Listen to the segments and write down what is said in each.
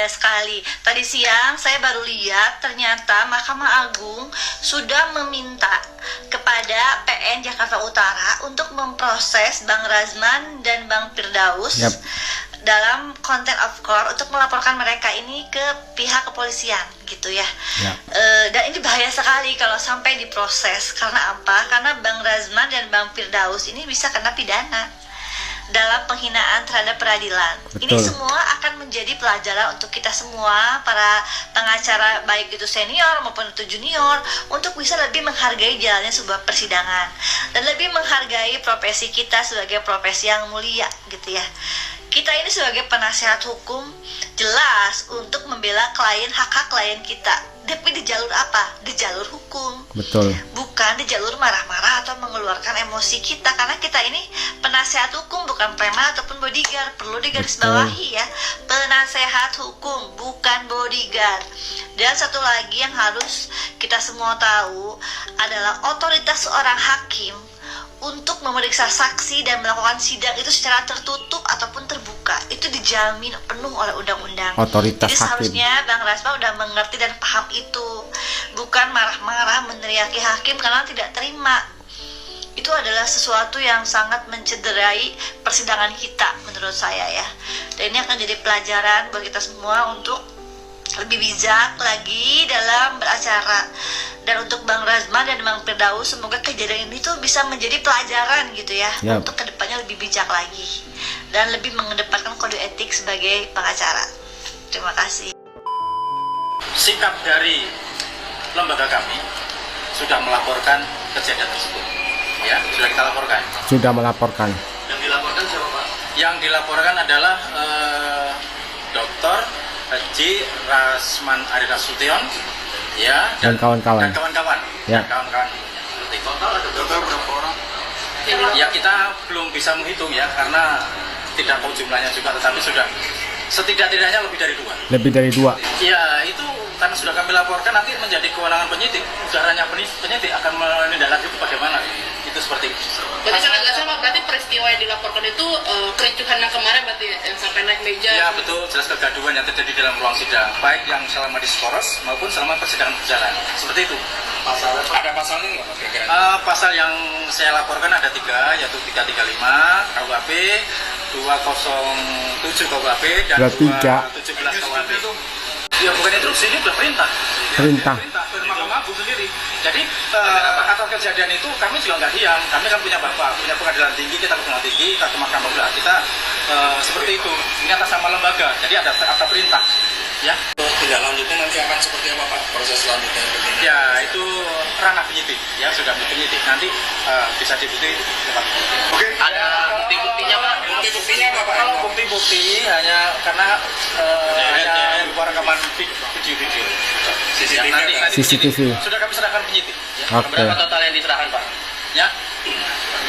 berbahaya sekali. Tadi siang saya baru lihat ternyata Mahkamah Agung sudah meminta kepada PN Jakarta Utara untuk memproses Bang Razman dan Bang Firdaus dalam contempt of court untuk melaporkan mereka ini ke pihak kepolisian gitu ya. Dan ini bahaya sekali kalau sampai diproses. Karena apa? Karena Bang Razman dan Bang Firdaus ini bisa kena pidana dalam penghinaan terhadap peradilan. Betul. Ini semua akan menjadi pelajaran untuk kita semua, para pengacara baik itu senior maupun itu junior, untuk bisa lebih menghargai jalannya sebuah persidangan dan lebih menghargai profesi kita sebagai profesi yang mulia gitu ya. Kita ini sebagai penasehat hukum jelas untuk membela klien, hak-hak klien kita. Tapi di jalur apa? Di jalur hukum. Betul. Bukan di jalur marah-marah atau mengeluarkan emosi kita. Karena kita ini penasehat hukum, bukan preman ataupun bodyguard. Perlu digarisbawahi ya. Penasehat hukum, bukan bodyguard. Dan satu lagi yang harus kita semua tahu adalah otoritas seorang hakim untuk memeriksa saksi dan melakukan sidang itu secara tertutup ataupun terbuka itu dijamin penuh oleh undang-undang. Otoritas Jadi hakim. seharusnya Bang Razman udah mengerti dan paham itu, bukan marah-marah meneriaki hakim karena tidak terima. Itu adalah sesuatu yang sangat mencederai persidangan kita menurut saya ya. Dan ini akan jadi pelajaran buat kita semua untuk lebih bijak lagi dalam beracara. Dan untuk Bang Razman dan Bang Firdaus, semoga kejadian ini tuh bisa menjadi pelajaran gitu ya, untuk kedepannya lebih bijak lagi dan lebih mengedepankan kode etik sebagai pengacara. Terima kasih. Sikap dari lembaga kami sudah melaporkan kejadian tersebut. Ya, sudah kita laporkan. Sudah melaporkan. Yang dilaporkan siapa Pak? Yang dilaporkan adalah Dr. Haji Razman Ari Nasution, ya, dan kawan-kawan. Ya. Kawan-kawan. Total ada berapa orang? Ya kita belum bisa menghitung ya, karena tidak tahu jumlahnya juga, tetapi sudah setidak-tidaknya lebih dari 2. Lebih dari 2. Ya itu karena sudah kami laporkan, nanti menjadi kewenangan penyidik. Udaranya penyidik akan menindaklanjuti bagaimana. Itu seperti itu. Berarti sangat nggak sama, berarti peristiwa yang dilaporkan itu kericuhan yang kemarin berarti yang sampai naik meja. Ya betul, jelas kegaduhan yang terjadi dalam ruang sidang, baik yang selama diskoros maupun selama persidangan berjalan. Seperti itu. Pasalnya ada pasalnya nggak Mas? Pasal yang saya laporkan ada 3, yaitu 335 KUHP, 207 KUHP dan 217 KUHP. Ya bukan instruksi, ini sudah perintah. Perintah. Dari Mahkamah Agung sendiri. Jadi atas kejadian itu kami juga nggak diam. Kami kan punya bapak, punya pengadilan tinggi, kita ke pengadilan tinggi, kita ke Mahkamah Agung. Kita seperti itu. Ini atas nama lembaga. Jadi ada perintah. Ya. Tindak lanjutnya nanti akan seperti apa Pak? Proses selanjutnya? Ya itu ranah penyidik. Ya sudah penyidik. Nanti bisa dibukti. Oke. Ada bukti-buktinya Pak? Bukti-buktinya apa Pak? Kalau bukti-bukti hanya karena hanya berupa rekaman video. CCTV. Sudah kami serahkan penyidik. Ya. Oke. Berapa total yang diserahkan Pak?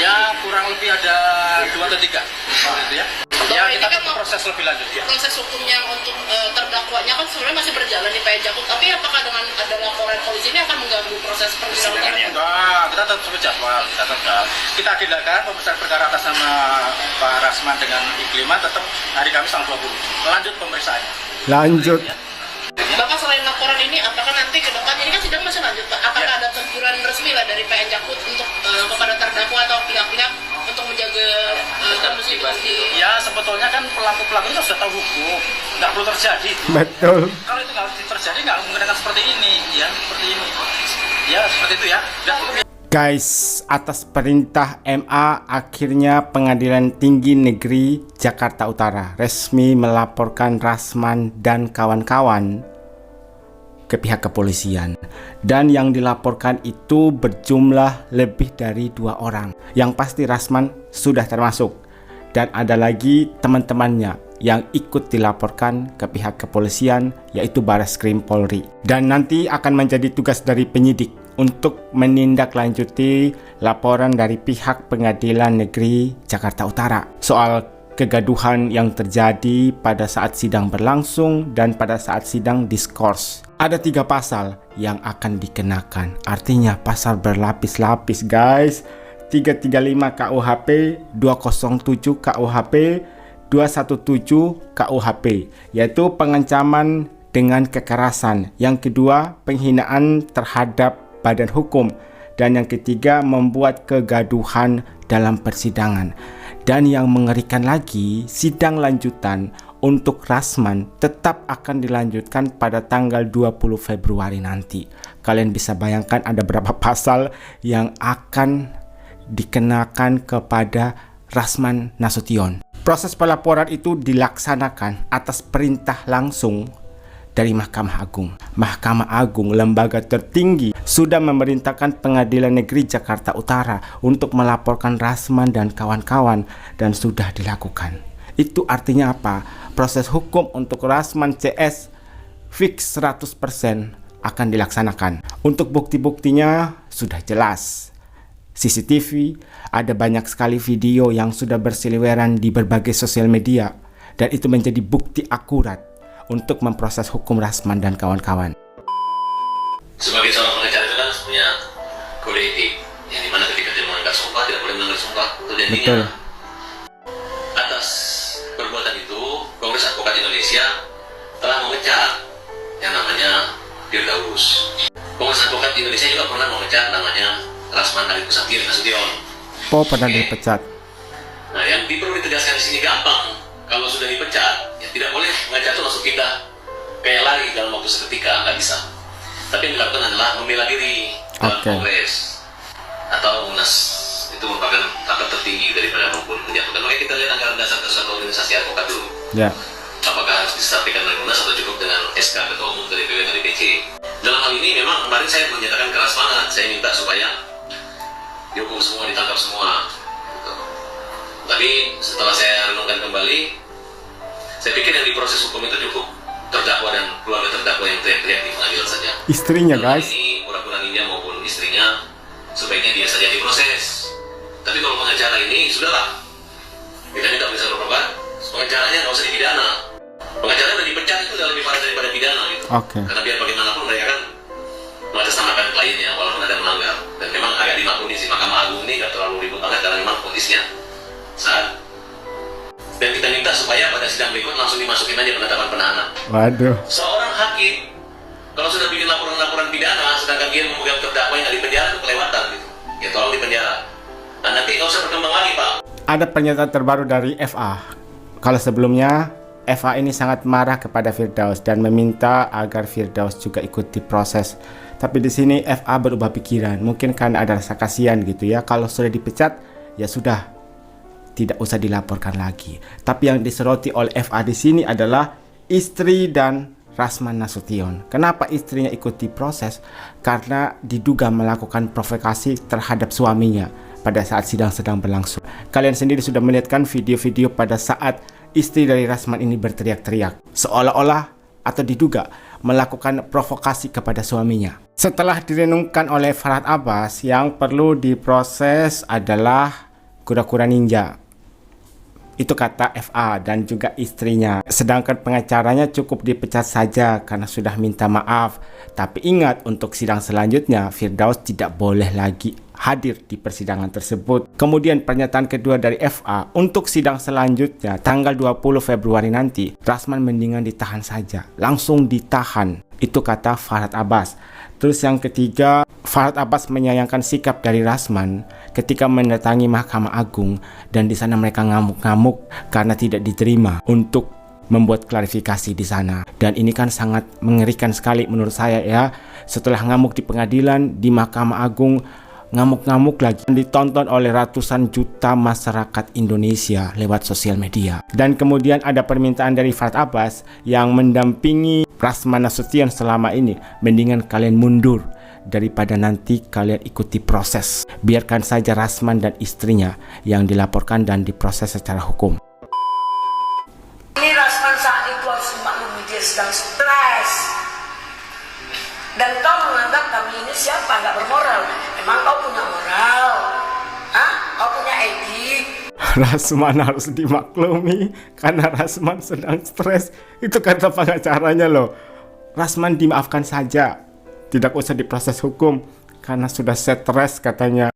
Ya kurang lebih ada 2 atau 3. Gitu ya. Ya kita kan proses lebih lanjut ya. Proses hukum yang untuk terdakwanya kan sebenarnya masih berjalan di PN Jakut, tapi apakah dengan ada laporan polisi ini akan mengganggu proses persidangan? Enggak, kita tetap sesuai jadwal. Kita agendakan pemeriksaan perkara atas nama Pak Razman dengan Iklima tetap hari Kamis tanggal 20. Lanjut pemeriksaannya. Lanjut. Bapak selain laporan ini, apakah nanti ke depan ini kan sidang masih lanjut Pak? Apakah ada teguran resmi lah dari PN Jakut untuk kepada terdakwa atau pihak-pihak untuk menjaga kondisi? Ya sebetulnya kan pelaku-pelaku itu sudah tahu hukum, nggak perlu terjadi. Betul. Kalau itu nggak terjadi nggak mungkin akan seperti ini, ya seperti ini. Ya seperti itu ya. Guys, atas perintah MA akhirnya Pengadilan Tinggi Negeri Jakarta Utara resmi melaporkan Razman dan kawan-kawan ke pihak kepolisian. Dan yang dilaporkan itu berjumlah lebih dari 2 orang. Yang pasti Razman sudah termasuk. Dan ada lagi teman-temannya yang ikut dilaporkan ke pihak kepolisian, yaitu Barreskrim Polri. Dan nanti akan menjadi tugas dari penyidik untuk menindaklanjuti laporan dari pihak Pengadilan Negeri Jakarta Utara soal kegaduhan yang terjadi pada saat sidang berlangsung dan pada saat sidang diskors. Ada 3 pasal yang akan dikenakan, artinya pasal berlapis-lapis guys. 335 KUHP, 207 KUHP, 217 KUHP, yaitu pengancaman dengan kekerasan. Yang kedua, penghinaan terhadap badan hukum. Dan yang ketiga, membuat kegaduhan dalam persidangan. Dan yang mengerikan lagi, sidang lanjutan untuk Rasman tetap akan dilanjutkan pada tanggal 20 Februari nanti. Kalian bisa bayangkan ada berapa pasal yang akan dikenakan kepada Rasman Nasution. Proses pelaporan itu dilaksanakan atas perintah langsung dari Mahkamah Agung. Mahkamah Agung, lembaga tertinggi, sudah memerintahkan Pengadilan Negeri Jakarta Utara untuk melaporkan Rasman dan kawan-kawan, dan sudah dilakukan. Itu artinya apa? Proses hukum untuk Rasman CS fix 100% akan dilaksanakan. Untuk bukti-buktinya sudah jelas. CCTV, ada banyak sekali video yang sudah berseliweran di berbagai sosial media, dan itu menjadi bukti akurat untuk memproses hukum Rasman dan kawan-kawan. Sebagai seorang pengacara itu kan punya kode etik, yang dimana ketika dia melanggar sumpah tidak boleh melanggar sumpah. Itu janjinya. Betul. Atas perbuatan itu, Kongres Advokat Indonesia telah memecat yang namanya Firdaus. Kongres Advokat Indonesia juga pernah memecat namanya Rasman Nasution. Pernah dipecat. Nah, yang perlu ditegaskan di sini gampang. Kalau sudah dipecat, ya tidak boleh pengacara itu langsung pindah kayak lari dalam waktu seketika, nggak bisa. Tapi yang dilakukan adalah membela diri dalam Kongres atau Munas. Itu merupakan tahap tertinggi daripada menjatuhkan. Makanya kita lihat anggaran dasar kesatuan organisasi advokat dulu. Ya. Apakah harus disampaikan oleh Munas atau cukup dengan SK Ketua Umum dari DPW atau DPC? Dalam hal ini memang kemarin saya menyatakan keras banget. Saya minta supaya dihukum semua, ditangkap semua. Gitu. Tapi setelah saya renungkan kembali, saya pikir yang diproses hukum itu cukup terdakwa dan keluarga terdakwa yang teriak-teriak di pengadilan saja. Istrinya, guys. Ini pura-pura ninja maupun istrinya sebaiknya dia saja diproses. Tapi kalau pengacara ini sudahlah, kita minta bisa berobat. Pengacaranya nggak usah dipidana. Pengacara udah dipecat itu udah lebih parah daripada pidana gitu. Karena biar bagaimanapun mereka kan mengatasnamakan kliennya walaupun ada melanggar. Dan memang agak dimaklumi sih, Mahkamah Agung ini nggak terlalu ribut banget karena memang kondisinya saat. Dan kita minta supaya pada sidang berikut langsung dimasukin aja penetapan penahanan. Waduh. Seorang hakim kalau sudah bikin laporan-laporan pidana, sedangkan dia memegang terdakwa yang nggak di penjara, itu kelewatan gitu. Ya tolong di penjara. Nah nanti nggak usah berkembang lagi, Pak. Ada pernyataan terbaru dari FA. Kalau sebelumnya FA ini sangat marah kepada Firdaus dan meminta agar Firdaus juga ikut diproses. Tapi di sini FA berubah pikiran. Mungkin karena ada rasa kasihan gitu ya. Kalau sudah dipecat, ya sudah, tidak usah dilaporkan lagi. Tapi yang disoroti oleh FA di sini adalah istri dan Rasman Nasution. Kenapa istrinya ikut diproses? Karena diduga melakukan provokasi terhadap suaminya pada saat sidang sedang berlangsung. Kalian sendiri sudah melihatkan video-video pada saat istri dari Rasman ini berteriak-teriak, seolah-olah atau diduga melakukan provokasi kepada suaminya. Setelah direnungkan oleh Farhad Abbas, yang perlu diproses adalah kura-kura ninja. Itu kata FA dan juga istrinya. Sedangkan pengacaranya cukup dipecat saja karena sudah minta maaf. Tapi ingat, untuk sidang selanjutnya Firdaus tidak boleh lagi hadir di persidangan tersebut. Kemudian pernyataan kedua dari FA, untuk sidang selanjutnya tanggal 20 Februari nanti, Rasman mendingan ditahan saja. Langsung ditahan. Itu kata Farhad Abbas. Terus yang ketiga, Farhad Abbas menyayangkan sikap dari Rasman ketika mendatangi Mahkamah Agung dan di sana mereka ngamuk-ngamuk karena tidak diterima untuk membuat klarifikasi di sana. Dan ini kan sangat mengerikan sekali menurut saya ya. Setelah ngamuk di pengadilan, di Mahkamah Agung ngamuk-ngamuk lagi, ditonton oleh ratusan juta masyarakat Indonesia lewat sosial media. Dan kemudian ada permintaan dari Farhad Abbas yang mendampingi Rasman Nasution selama ini, mendingan kalian mundur daripada nanti kalian ikuti proses. Biarkan saja Rasman dan istrinya yang dilaporkan dan diproses secara hukum. Ini Rasman saat itu harus dimaklumi dia sedang stres. Dan kau menganggap kami ini siapa? Gak bermoral. Emang kau punya moral? Hah? Kau punya etik? Rasman harus dimaklumi karena Rasman sedang stres. Itu kata pengacaranya loh. Rasman dimaafkan saja, tidak usah diproses hukum karena sudah stres katanya.